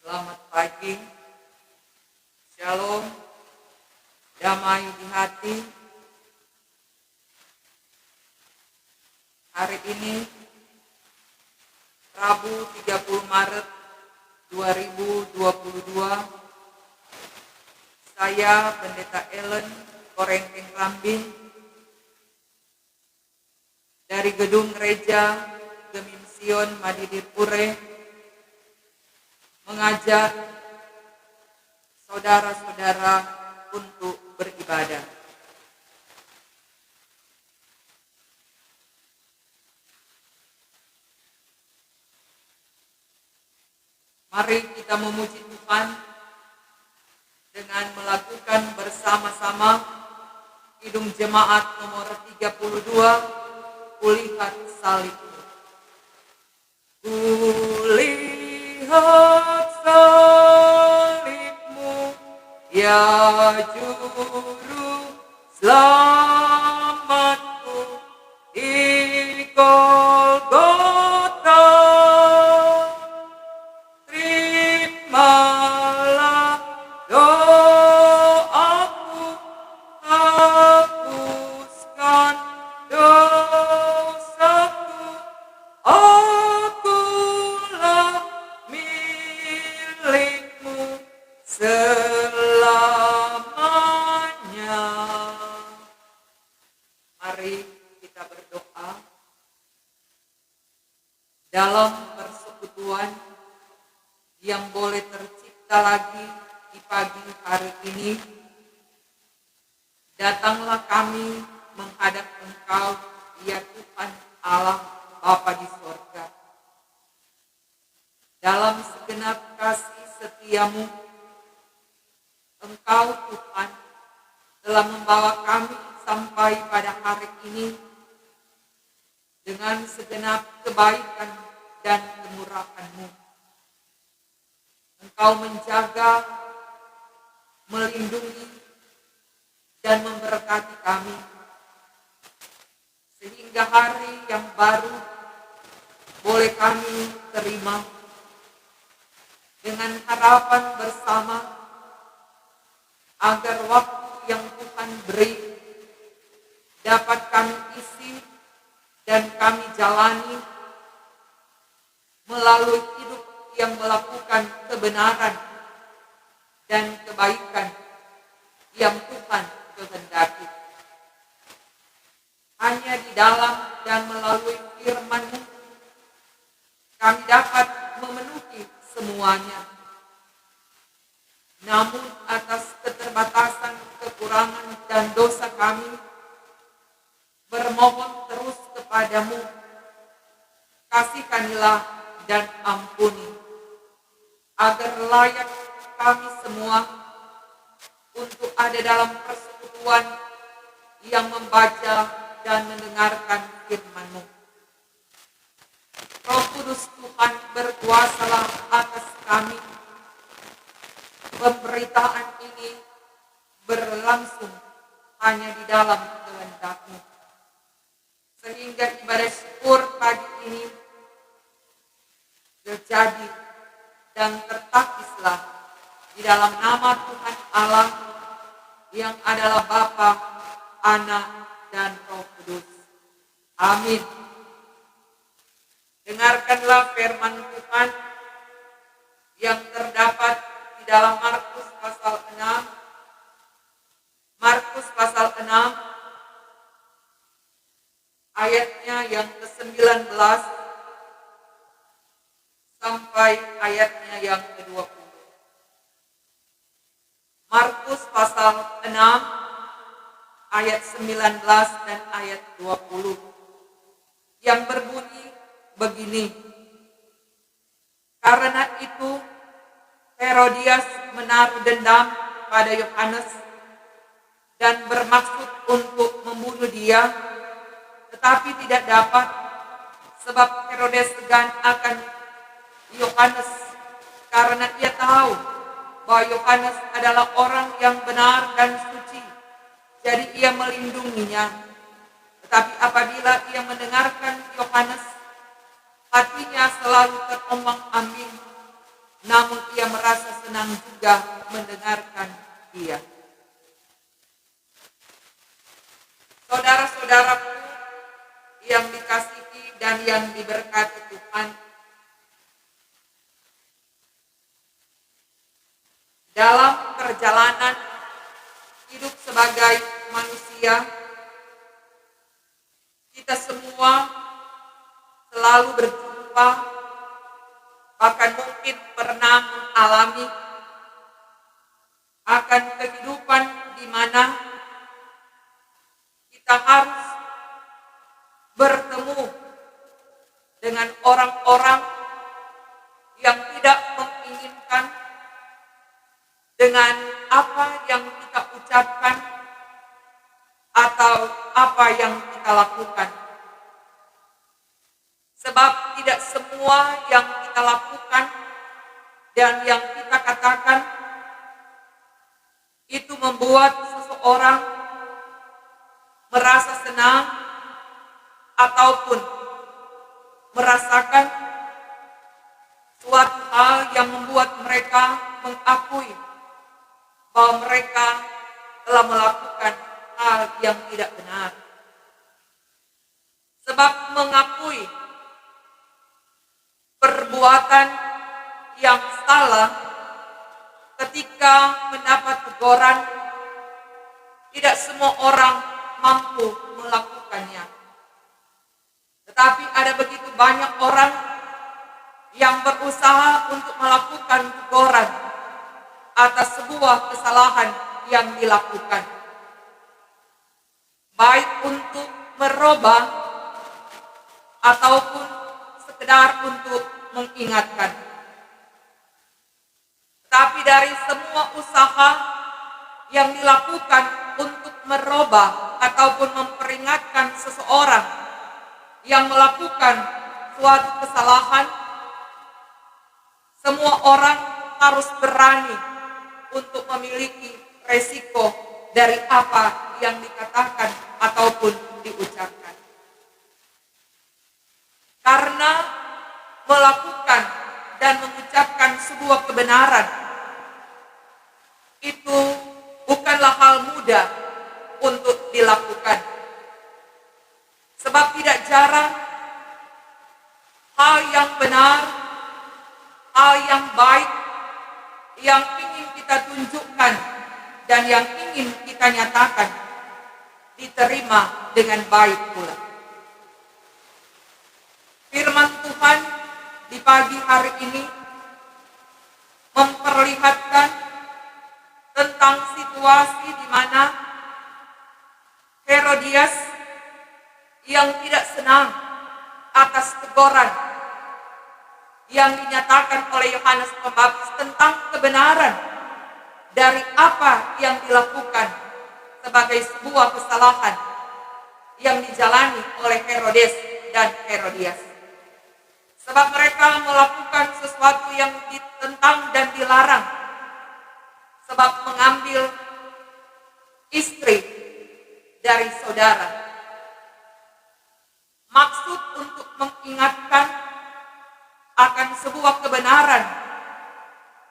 Selamat pagi, shalom, damai di hati. Hari ini, Rabu 30 Maret 2022, saya Pendeta Ellen Korengkeng Rambin dari Gedung Gereja Gemim Sion Madidir Pure mengajak saudara-saudara untuk beribadah. Mari kita memuji Tuhan dengan melakukan bersama-sama Kidung Jemaat nomor 32, Kulihat Salibmu. Kulihat salibmu, ya juru selamatku, di Golgota. Terimalah doaku, hapuskan dosaku. Akulah milikmu selamanya. Mari kita berdoa dalam persekutuan yang boleh tercipta lagi di pagi hari ini. Datanglah kami menghadap Engkau, ya Tuhan Allah Bapa di sorga. Dalam segenap kasih setiamu, Engkau Tuhan telah membawa kami sampai pada hari ini dengan segenap kebaikan dan kemurahan-Mu. Engkau menjaga, melindungi, dan memberkati kami, sehingga hari yang baru boleh kami terima dengan harapan bersama agar waktu yang Tuhan beri dapat kami isi dan kami jalani melalui hidup yang melakukan kebenaran dan kebaikan yang Tuhan kehendaki. Hanya di dalam dan melalui firman-Mu kami dapat memenuhi semuanya. Namun atas keterbatasan, kekurangan, dan dosa kami, bermohon terus kepadamu, kasihanilah dan ampuni, agar layak kami semua untuk ada dalam persekutuan yang membaca dan mendengarkan firman-Mu. Roh Kudus Tuhan berkuasalah atas kami. Pemberitaan ini berlangsung hanya di dalam kehendak-Mu, sehingga ibadah syukur pagi ini terjadi dan tertakislah di dalam nama Tuhan Allah yang adalah Bapa, Anak, dan Roh Kudus. Amin. Dengarkanlah firman Tuhan yang terdapat di dalam Markus pasal 6. Markus pasal 6 ayatnya yang ke-19 sampai ayatnya yang ke-20. Markus pasal 6 ayat 19 dan ayat 20 yang berbunyi begini. Karena itu Herodias menaruh dendam pada Yohanes dan bermaksud untuk membunuh dia, tetapi tidak dapat, sebab Herodes segan akan Yohanes karena ia tahu bahwa Yohanes adalah orang yang benar dan suci, jadi ia melindunginya. Tetapi apabila ia mendengarkan Yohanes, hatinya selalu terombang-ambing. namun ia merasa senang juga mendengarkan dia. Saudara-saudaraku yang dikasihi dan yang diberkati Tuhan, dalam perjalanan hidup sebagai manusia, kita semua selalu berjumpa, bahkan mungkin pernah mengalami akan kehidupan di mana kita harus bertemu dengan orang-orang yang tidak menginginkan dengan apa yang kita ucapkan atau apa yang kita lakukan. Sebab tidak semua yang kita lakukan dan yang kita katakan itu membuat seseorang merasa senang ataupun merasakan suatu hal yang membuat mereka mengakui bahwa mereka telah melakukan hal yang tidak benar. Sebab mengakui perbuatan yang salah ketika mendapat teguran, tidak semua orang mampu melakukannya. Tetapi ada begitu banyak orang yang berusaha untuk melakukan teguran atas sebuah kesalahan yang dilakukan, baik untuk merubah ataupun sekedar untuk mengingatkan. Tapi dari semua usaha yang dilakukan untuk merubah ataupun memperingatkan seseorang yang melakukan suatu kesalahan, semua orang harus berani untuk memiliki resiko dari apa yang dikatakan ataupun diucapkan. Karena melakukan dan mengucapkan sebuah kebenaran itu bukanlah hal mudah untuk dilakukan. Sebab tidak jarang hal yang benar, hal yang baik, yang ingin kita tunjukkan dan yang ingin kita nyatakan diterima dengan baik pula. Firman Tuhan di pagi hari ini memperlihatkan tentang situasi di mana Herodias yang tidak senang atas teguran yang dinyatakan oleh Yohanes Pembaptis tentang kebenaran dari apa yang dilakukan sebagai sebuah kesalahan yang dijalani oleh Herodes dan Herodias. Sebab mereka melakukan sesuatu yang ditentang dan dilarang, sebab mengambil istri dari saudara. Maksud untuk mengingatkan akan sebuah kebenaran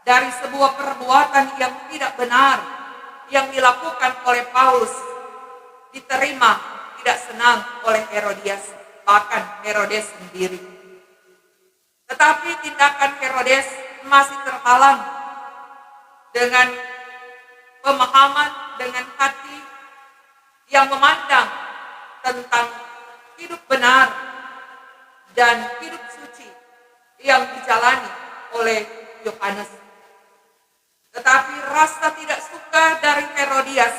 dari sebuah perbuatan yang tidak benar yang dilakukan oleh Paulus, diterima tidak senang oleh Herodias, bahkan Herodes sendiri. Tetapi tindakan Herodes masih terhalang dengan pemahaman, dengan hati yang memandang tentang hidup benar dan hidup suci yang dijalani oleh Yohanes. Tetapi rasa tidak suka dari Herodias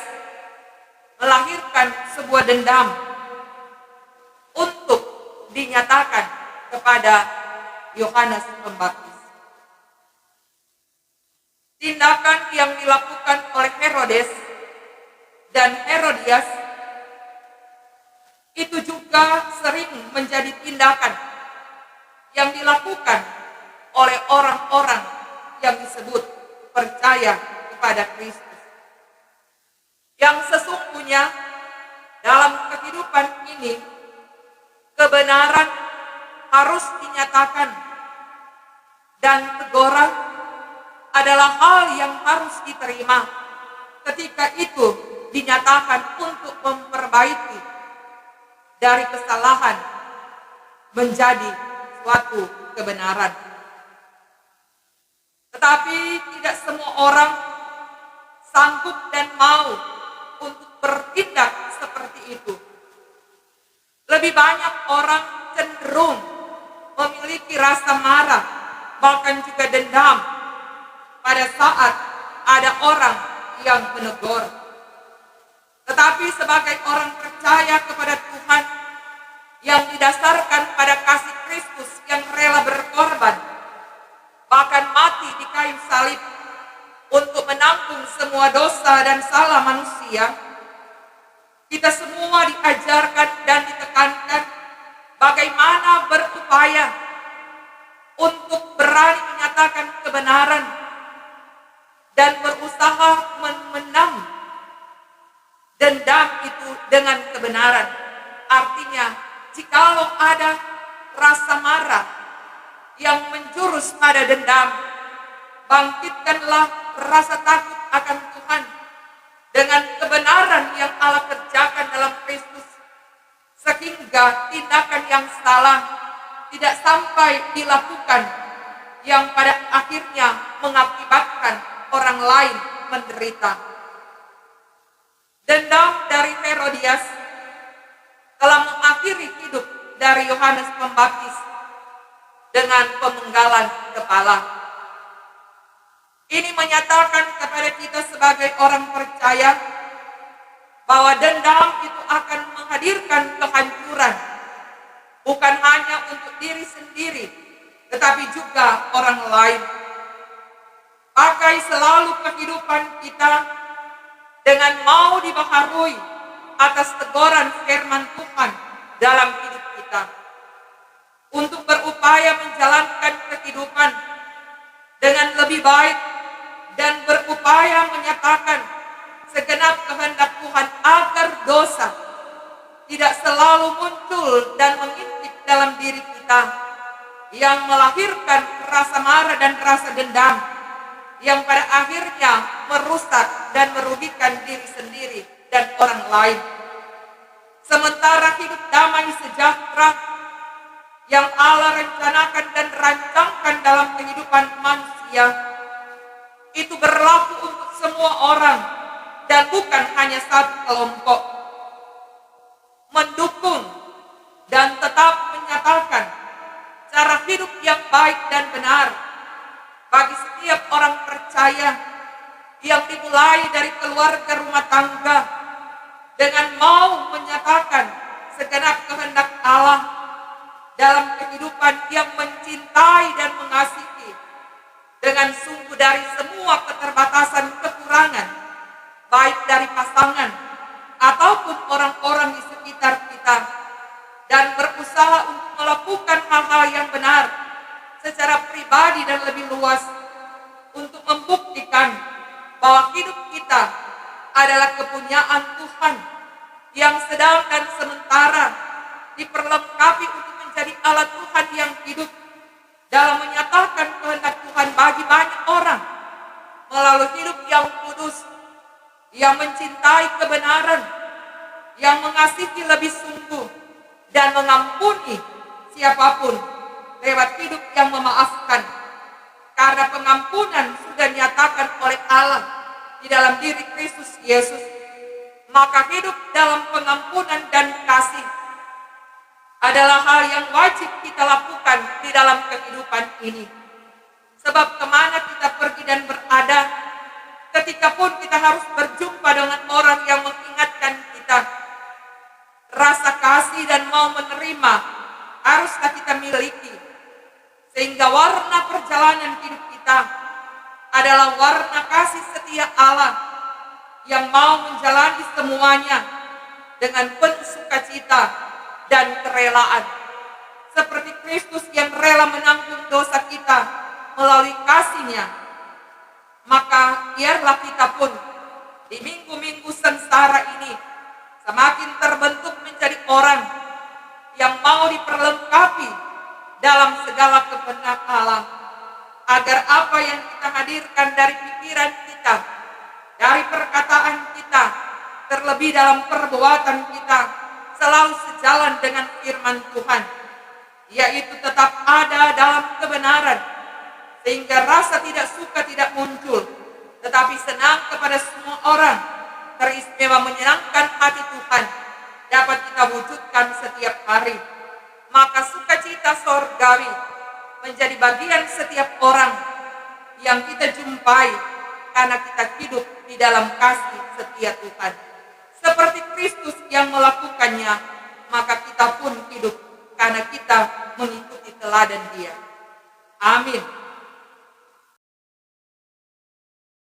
melahirkan sebuah dendam untuk dinyatakan kepada Yohanes Pembaptis. Tindakan yang dilakukan oleh Herodes dan Herodias itu juga sering menjadi tindakan yang dilakukan oleh orang-orang yang disebut percaya kepada Kristus. Yang sesungguhnya dalam kehidupan ini kebenaran harus dinyatakan dan teguran adalah hal yang harus diterima ketika itu dinyatakan untuk memperbaiki dari kesalahan menjadi suatu kebenaran. Tetapi tidak semua orang sanggup dan mau untuk bertindak seperti itu. Lebih banyak orang cenderung memiliki rasa marah, bahkan juga dendam pada saat ada orang yang menegur. Tetapi sebagai orang percaya kepada Tuhan yang didasarkan pada kasih Kristus yang rela berkorban, bahkan mati di kayu salib untuk menanggung semua dosa dan salah manusia, kita semua diajarkan dan ditekankan bagaimana berupaya untuk berani menyatakan kebenaran dan berusaha menang dendam itu dengan kebenaran. Artinya, jikalau ada rasa marah yang menjurus pada dendam, bangkitkanlah rasa takut akan Tuhan dengan kebenaran yang Allah kerjakan dalam Kristus, sehingga tindakan yang salah tidak sampai dilakukan yang pada akhirnya mengakibatkan orang lain menderita. Dendam dari Herodias telah mengakhiri hidup dari Yohanes Pembaptis dengan pemenggalan kepala. Ini menyatakan kepada kita sebagai orang percaya bahwa dendam itu akan menghadirkan kehancuran, bukan hanya untuk diri sendiri, tetapi juga orang lain. Pakai selalu kehidupan kita dengan mau dibaharui atas teguran firman Tuhan dalam hidup kita, untuk berupaya menjalankan kehidupan dengan lebih baik dan berupaya menyatakan segenap kehendak Tuhan agar dosa tidak selalu muncul dan mengintip dalam diri kita, yang melahirkan rasa marah dan rasa dendam yang pada akhirnya merusak dan merugikan diri sendiri dan orang lain. Sementara hidup damai sejahtera yang Allah rencanakan dan rancangkan dalam kehidupan manusia itu berlaku untuk semua orang dan bukan hanya satu kelompok. Mendukung dan tetap menyatakan cara hidup yang baik dan benar bagi setiap orang percaya yang dimulai dari keluarga rumah tangga, dengan mau menyatakan segenap kehendak Allah dalam kehidupan yang mencintai dan mengasihi dengan sungguh dari semua keterbatasan kekurangan, baik dari pasangan ataupun orang-orang di sekitar kita, dan berusaha untuk melakukan hal-hal yang benar secara pribadi dan lebih luas untuk membuktikan bahwa hidup kita adalah kepunyaan Tuhan yang sedang dan sementara diperlengkapi untuk menjadi alat Tuhan yang hidup dalam menyatakan kehendak Tuhan bagi banyak orang melalui hidup yang kudus, yang mencintai kebenaran, yang mengasihi lebih sungguh dan mengampuni siapapun lewat hidup yang memaafkan, karena pengampunan sudah dinyatakan oleh Allah di dalam diri Kristus Yesus. Maka hidup dalam pengampunan dan kasih adalah hal yang wajib kita lakukan di dalam kehidupan ini. Sebab kemana kita pergi dan berada, ketika pun kita harus berjumpa dengan orang yang mengingatkan kita, rasa kasih dan mau menerima haruslah kita miliki, sehingga warna perjalanan hidup kita adalah warna kasih setia Allah yang mau menjalani semuanya dengan penuh sukacita dan kerelaan, seperti Kristus yang rela menanggung dosa kita melalui kasih-Nya. Maka biarlah kita pun di minggu-minggu sengsara ini semakin terbentuk menjadi orang yang mau diperlengkapi dalam segala kebenaran Allah, agar apa yang kita hadapi menghadirkan dari pikiran kita, dari perkataan kita, terlebih dalam perbuatan kita, selalu sejalan dengan firman Tuhan, yaitu tetap ada dalam kebenaran, sehingga rasa tidak suka tidak muncul, tetapi senang kepada semua orang, teristimewa menyenangkan hati Tuhan, dapat kita wujudkan setiap hari. Maka sukacita sorgawi menjadi bagian setiap orang yang kita jumpai, karena kita hidup di dalam kasih setia Tuhan. Seperti Kristus yang melakukannya, maka kita pun hidup karena kita mengikuti teladan Dia. Amin.